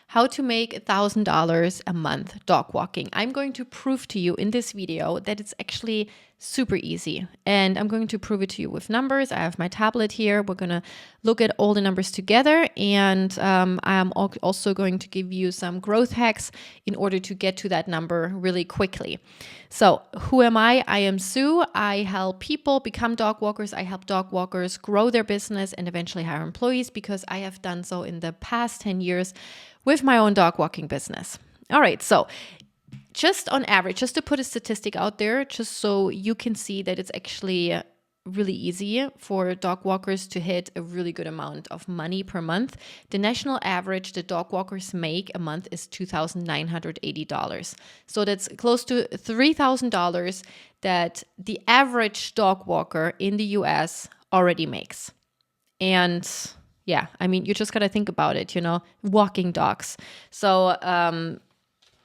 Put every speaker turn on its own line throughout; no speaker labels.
how to make $1,000 a month dog walking. I'm going to prove to you in this video that it's actually super easy. And I'm going to prove it to you with numbers. I have my tablet here. We're going to look at all the numbers together. And I'm also going to give you some growth hacks in order to get to that number really quickly. So who am I? I am Sue. I help people become dog walkers. I help dog walkers grow their business and eventually hire employees because I have done so in the past 10 years with my own dog walking business. All right. So just on average, just to put a statistic out there, just so you can see that it's actually really easy for dog walkers to hit a really good amount of money per month. The national average that dog walkers make a month is $2,980. So that's close to $3,000 that the average dog walker in the US already makes. And yeah, I mean, you just got to think about it, walking dogs. So,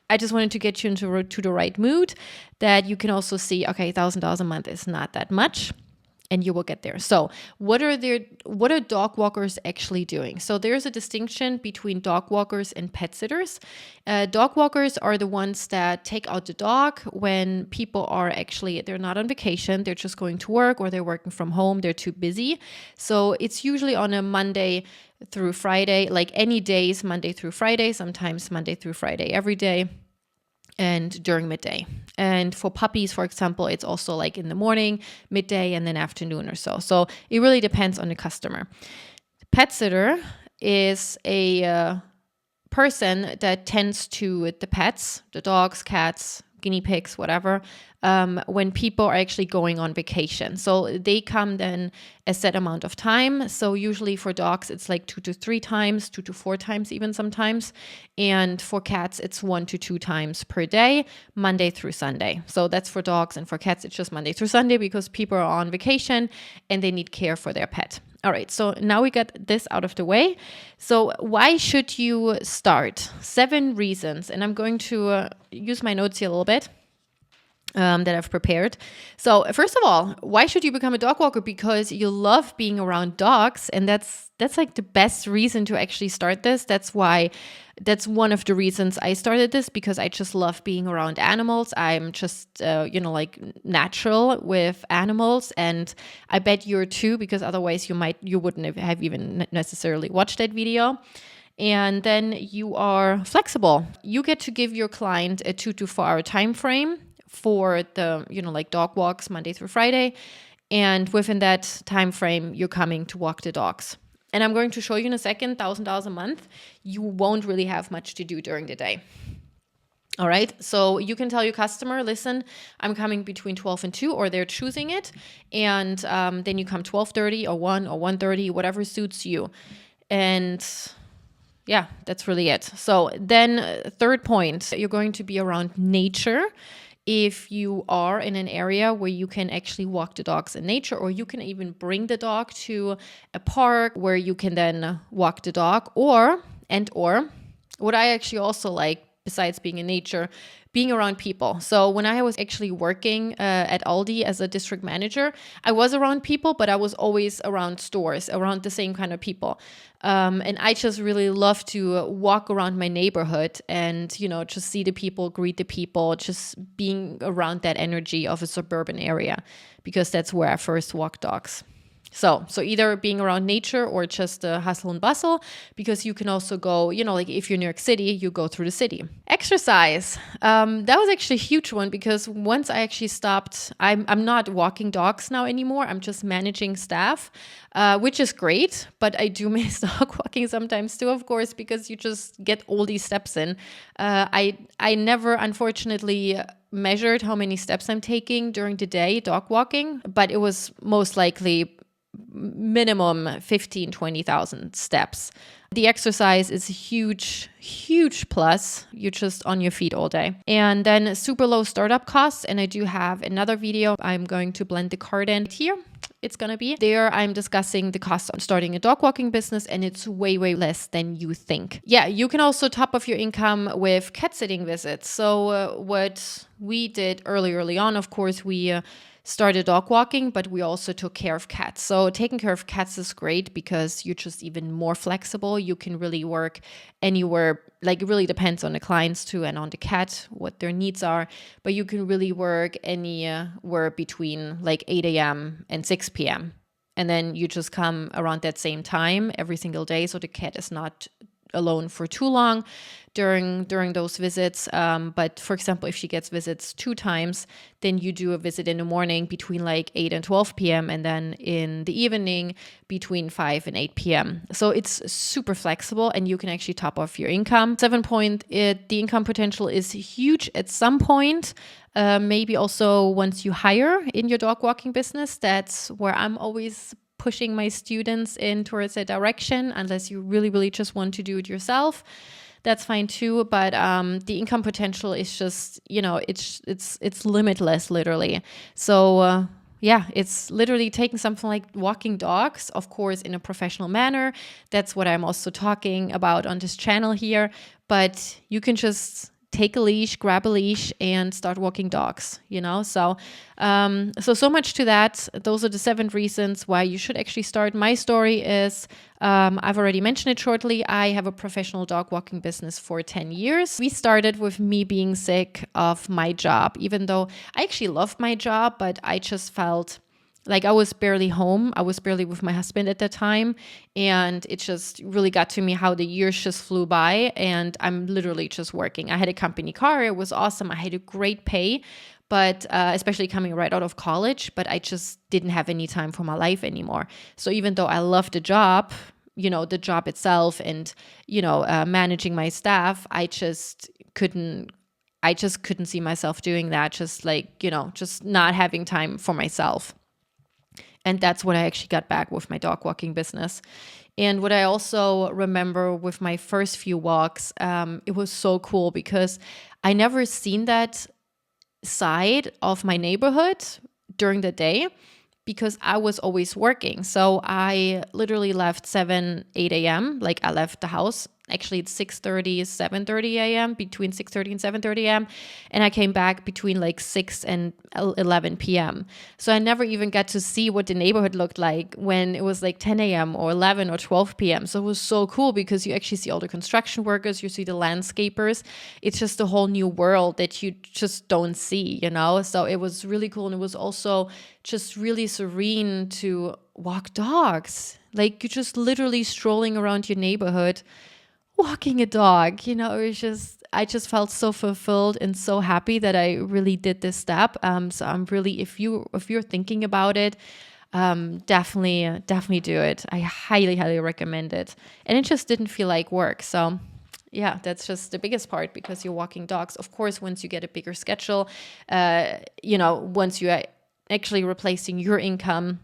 I just wanted to get you into the right mood that you can also see, okay, $1,000 a month is not that much, and you will get there. So what are dog walkers actually doing? So there's a distinction between dog walkers and pet sitters. Dog walkers are the ones that take out the dog when people are they're not on vacation, they're just going to work or they're working from home, they're too busy. So it's usually on a Monday through Friday, like any days, Monday through Friday, sometimes Monday through Friday every day, and during midday. And for puppies, for example, it's also like in the morning, midday, and then afternoon or so. So it really depends on the customer. Pet sitter is a person that tends to the pets, the dogs, cats, guinea pigs, whatever, when people are actually going on vacation. So they come then a set amount of time. So usually for dogs, it's like 2 to 3 times, 2 to 4 times even sometimes. And for cats, it's 1 to 2 times per day, Monday through Sunday. So that's for dogs, and for cats, it's just Monday through Sunday because people are on vacation and they need care for their pet. All right, so now we got this out of the way. So why should you start? 7 reasons, and I'm going to use my notes here a little bit that I've prepared. So first of all, why should you become a dog walker? Because you love being around dogs, and that's like the best reason to actually start this. That's one of the reasons I started this, because I just love being around animals. I'm just, like natural with animals, and I bet you're too, because otherwise you wouldn't have even necessarily watched that video. And then you are flexible. You get to give your client a 2 to 4 hour time frame for the, like dog walks Monday through Friday. And within that time frame, you're coming to walk the dogs. And I'm going to show you in a second, $1,000 a month, you won't really have much to do during the day. All right. So you can tell your customer, listen, I'm coming between 12 and 2, or they're choosing it. And then you come 12:30 or 1 or 1:30, whatever suits you. And yeah, that's really it. So then third point, you're going to be around nature. If you are in an area where you can actually walk the dogs in nature, or you can even bring the dog to a park where you can then walk the dog, or what I actually also like, besides being in nature, being around people. So when I was actually working at Aldi as a district manager, I was around people, but I was always around stores, around the same kind of people. And I just really love to walk around my neighborhood and, just see the people, greet the people, just being around that energy of a suburban area, because that's where I first walked dogs. So either being around nature or just the hustle and bustle, because you can also go, like if you're in New York City, you go through the city. Exercise. That was actually a huge one, because once I actually stopped, I'm not walking dogs now anymore. I'm just managing staff, which is great. But I do miss dog walking sometimes too, of course, because you just get all these steps in. I never, unfortunately, measured how many steps I'm taking during the day dog walking, but it was most likely minimum 15, 20,000 steps. The exercise is a huge, huge plus. You're just on your feet all day. And then super low startup costs. And I do have another video. I'm going to blend the card in here. It's going to be there. I'm discussing the cost of starting a dog walking business, and it's way, way less than you think. Yeah, you can also top off your income with cat sitting visits. So what we did early on, of course, we started dog walking, but we also took care of cats. So taking care of cats is great because you're just even more flexible. You can really work anywhere. Like, it really depends on the clients too and on the cat, what their needs are. But you can really work anywhere between like 8 a.m. and 6 p.m. And then you just come around that same time every single day. So the cat is not alone for too long during those visits. But for example, if she gets visits 2 times, then you do a visit in the morning between like 8 and 12 p.m. and then in the evening between 5 and 8 p.m. So it's super flexible and you can actually top off your income. 7 point, the income potential is huge at some point. Maybe also once you hire in your dog walking business. That's where I'm always pushing my students in towards that direction, unless you really, really just want to do it yourself. That's fine too. But the income potential is just, it's limitless, literally. So yeah, it's literally taking something like walking dogs, of course, in a professional manner. That's what I'm also talking about on this channel here. But you can just take a leash, grab a leash, and start walking dogs, So much to that. Those are the 7 reasons why you should actually start. My story is, I've already mentioned it shortly. I have a professional dog walking business for 10 years. We started with me being sick of my job, even though I actually loved my job, but I just felt like I was barely home. I was barely with my husband at that time. And it just really got to me how the years just flew by. And I'm literally just working. I had a company car. It was awesome. I had a great pay, but especially coming right out of college. But I just didn't have any time for my life anymore. So even though I loved the job, the job itself and, managing my staff, I just couldn't see myself doing that. Just just not having time for myself. And that's what I actually got back with my dog walking business. And what I also remember with my first few walks, it was so cool because I never seen that side of my neighborhood during the day because I was always working. So I literally left 7, 8 a.m. Like I left the house. Actually, it's 6:30, 7:30 a.m., between 6:30 and 7:30 a.m. And I came back between like 6 and 11 p.m. So I never even got to see what the neighborhood looked like when it was like 10 a.m. or 11 or 12 p.m. So it was so cool because you actually see all the construction workers, you see the landscapers. It's just a whole new world that you just don't see, So it was really cool. And it was also just really serene to walk dogs. Like you're just literally strolling around your neighborhood walking a dog, I just felt so fulfilled and so happy that I really did this step. So I'm really, if you're thinking about it, definitely do it. I highly, highly recommend it. And it just didn't feel like work. So yeah, that's just the biggest part because you're walking dogs. Of course, once you get a bigger schedule, once you are actually replacing your income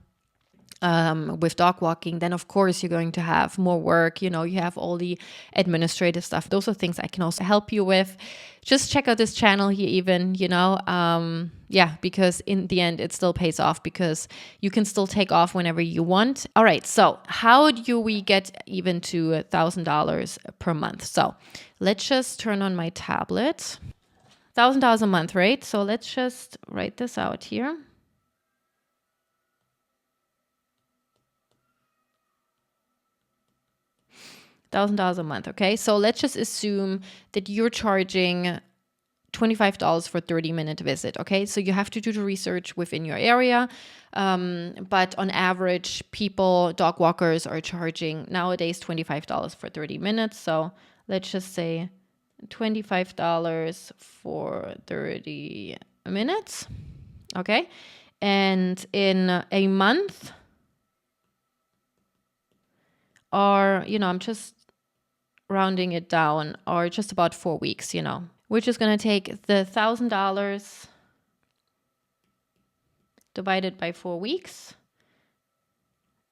with dog walking, then of course you're going to have more work. You have all the administrative stuff. Those are things I can also help you with. Just check out this channel here even, because in the end it still pays off because you can still take off whenever you want. All right, so how do we get even to $1,000 per month? So let's just turn on my tablet. $1,000 a month, right? So let's just write this out here. $1,000 a month. Okay. So let's just assume that you're charging $25 for 30-minute visit. Okay. So you have to do the research within your area. But on average, dog walkers are charging nowadays $25 for 30 minutes. So let's just say $25 for 30 minutes. Okay. And in a month, or, I'm just rounding it down, or just about 4 weeks, We're just going to take the $1,000 divided by 4 weeks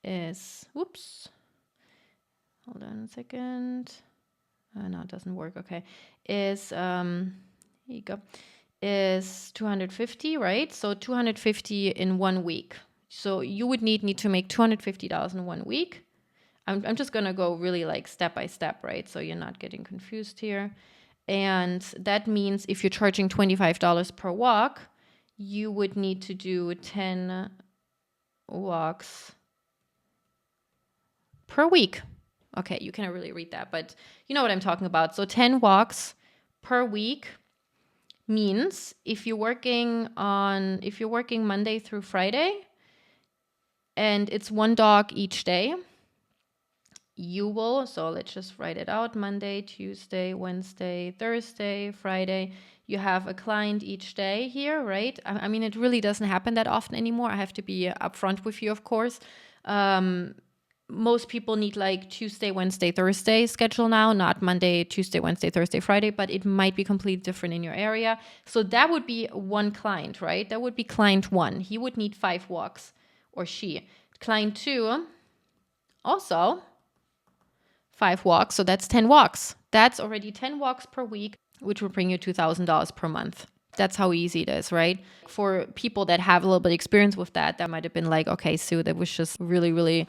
is, whoops, hold on a second. No, it doesn't work. Okay. Here you go. Is 250, right? So 250 in 1 week. So you would need to make $250 in 1 week. I'm just going to go really like step by step, right? So you're not getting confused here. And that means if you're charging $25 per walk, you would need to do 10 walks per week. Okay, you cannot really read that, but you know what I'm talking about. So 10 walks per week means if you're working Monday through Friday and it's one dog each day, you will, so let's just write it out, Monday, Tuesday, Wednesday, Thursday, Friday, you have a client each day here, right? I mean, it really doesn't happen that often anymore. I have to be upfront with you, of course. Most people need like Tuesday, Wednesday, Thursday schedule now, not Monday, Tuesday, Wednesday, Thursday, Friday, but it might be completely different in your area. So that would be one client, right? That would be client one. He would need 5 walks, or she. Client two, also 5 walks. So that's 10 walks. That's already 10 walks per week, which will bring you $2,000 per month. That's how easy it is, right? For people that have a little bit of experience with that, that might have been like, okay, Sue, that was just really, really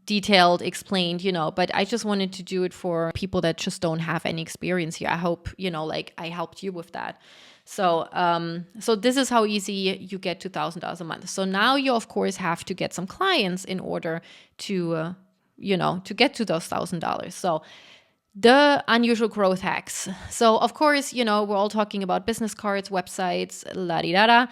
detailed, explained, but I just wanted to do it for people that just don't have any experience here. I hope, like I helped you with that. So this is how easy you get $2,000 a month. So now you, of course, have to get some clients in order to, to get to those $1,000. So the unusual growth hacks. So, of course, we're all talking about business cards, websites, la-di-da-da.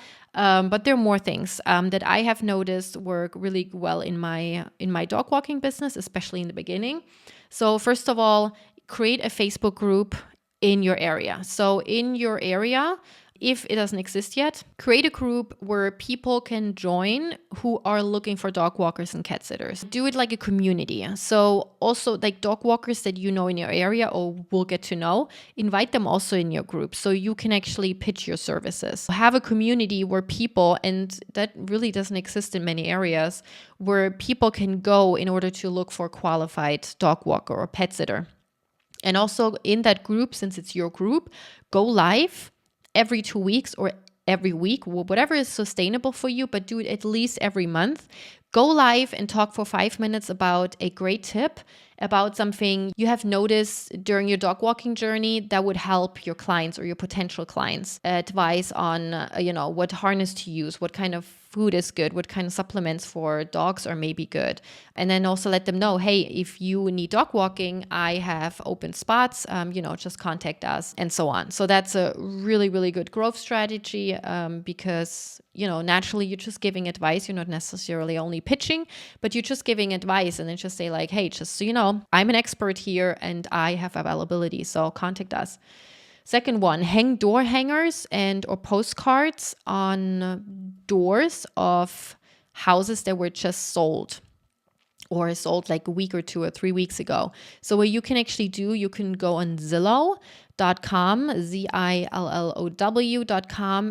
But there are more things that I have noticed work really well in my dog walking business, especially in the beginning. So, first of all, create a Facebook group in your area. So, in your area, if it doesn't exist yet, create a group where people can join who are looking for dog walkers and cat sitters. Do it like a community. So also like dog walkers that you know in your area or will get to know, invite them also in your group so you can actually pitch your services. Have a community where people, and that really doesn't exist in many areas, where people can go in order to look for qualified dog walker or pet sitter. And also in that group, since it's your group, go live every 2 weeks or every week, whatever is sustainable for you, but do it at least every month. Go live and talk for 5 minutes about a great tip, about something you have noticed during your dog walking journey that would help your clients or your potential clients. Advice on, what harness to use, what kind of food is good, what kind of supplements for dogs are maybe good. And then also let them know, hey, if you need dog walking, I have open spots, just contact us and so on. So that's a really, really good growth strategy because, naturally you're just giving advice. You're not necessarily only pitching, but you're just giving advice and then just say like, hey, just so you know, I'm an expert here and I have availability. So contact us. Second one, hang door hangers and or postcards on doors of houses that were just sold or sold like a week or 2 or 3 weeks ago. So what you can actually do, you can go on Zillow.com, Zillow.com,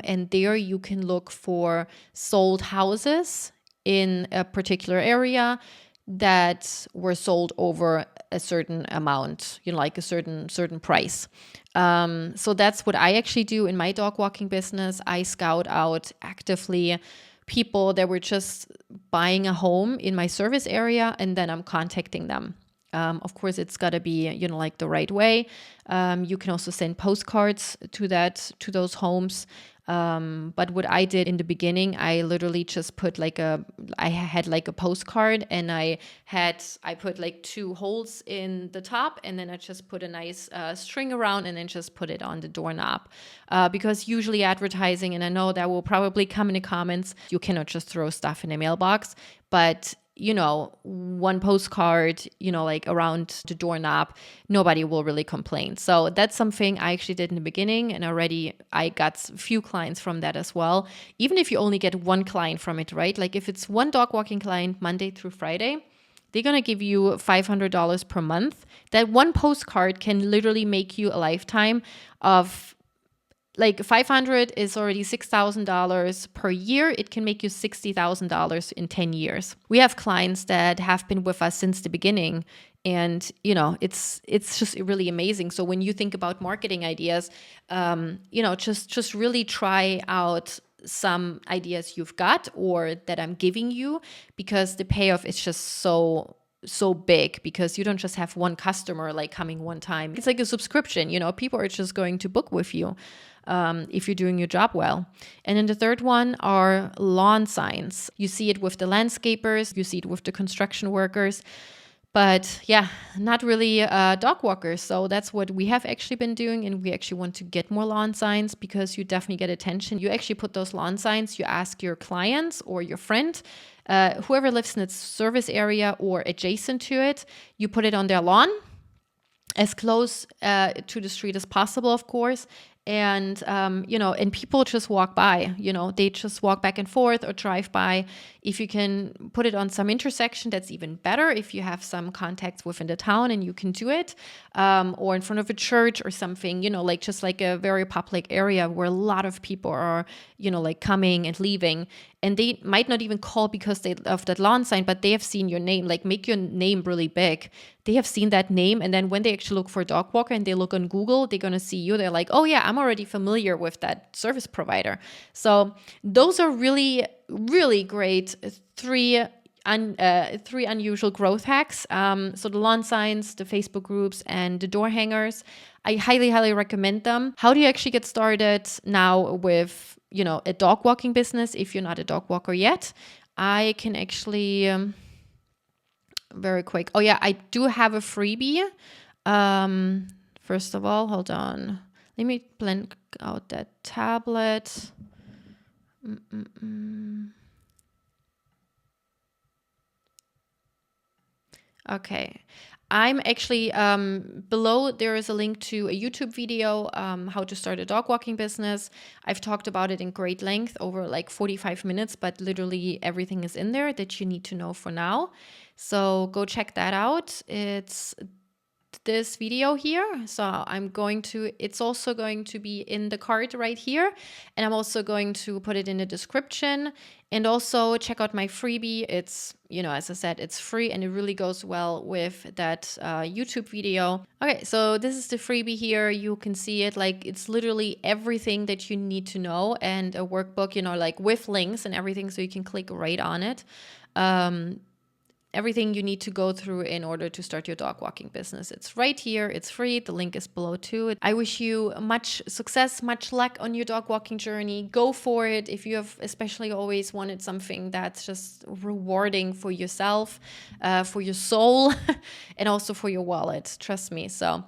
and there you can look for sold houses in a particular area that were sold over a certain amount, like a certain price. So that's what I actually do in my dog walking business. I scout out actively people that were just buying a home in my service area, and then I'm contacting them. Of course, it's got to be, like the right way. You can also send postcards to those homes. But what I did in the beginning, I literally just put I had like a postcard and I put like 2 holes in the top and then I just put a nice string around and then just put it on the doorknob. Because usually advertising, and I know that will probably come in the comments, you cannot just throw stuff in a mailbox, but one postcard, like around the doorknob, nobody will really complain. So that's something I actually did in the beginning, and already I got a few clients from that as well. Even if you only get one client from it, right? Like if it's one dog walking client Monday through Friday, they're going to give you $500 per month. That one postcard can literally make you a lifetime of, like 500 is already $6,000 per year. It can make you $60,000 in 10 years. We have clients that have been with us since the beginning, and it's just really amazing. So when you think about marketing ideas, just really try out some ideas you've got or that I'm giving you, because the payoff is just so so big because you don't just have one customer like coming one time. It's like a subscription, you know, people are just going to book with you if you're doing your job well. And then the third one are lawn signs. You see it with the landscapers, you see it with the construction workers. But yeah, not really dog walkers. So that's what we have actually been doing. And we actually want to get more lawn signs because you definitely get attention. You actually put those lawn signs, you ask your clients or your friend, whoever lives in its service area or adjacent to it, you put it on their lawn as close to the street as possible, of course. And, and people just walk by, they just walk back and forth or drive by. If you can put it on some intersection, that's even better. If you have some contacts within the town and you can do it, or in front of a church or something, like just like a very public area where a lot of people are, like coming and leaving. And they might not even call because of that lawn sign, but they have seen your name, like make your name really big. They have seen that name. And then when they actually look for a dog walker and they look on Google, they're going to see you. They're like, oh yeah, I'm already familiar with that service provider. So those are really, really great three unusual growth hacks. So the lawn signs, the Facebook groups, and the door hangers. I highly, highly recommend them. How do you actually get started now with, a dog walking business if you're not a dog walker yet? I can actually, very quick. Oh yeah, I do have a freebie. First of all, hold on. Let me blank out that tablet. Okay. I'm actually below. There is a link to a YouTube video, how to start a dog walking business. I've talked about it in great length over like 45 minutes, but literally everything is in there that you need to know for now. So go check that out. It's this video here. So it's also going to be in the card right here. And I'm also going to put it in the description. And also check out my freebie. It's, as I said, it's free and it really goes well with that YouTube video. Okay, so this is the freebie here. You can see it, like it's literally everything that you need to know and a workbook, like with links and everything, so you can click right on it. Everything you need to go through in order to start your dog walking business. It's right here. It's free. The link is below too. I wish you much success, much luck on your dog walking journey. Go for it. If you have especially always wanted something that's just rewarding for yourself, for your soul, and also for your wallet. Trust me. So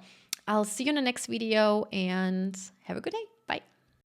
I'll see you in the next video and have a good day.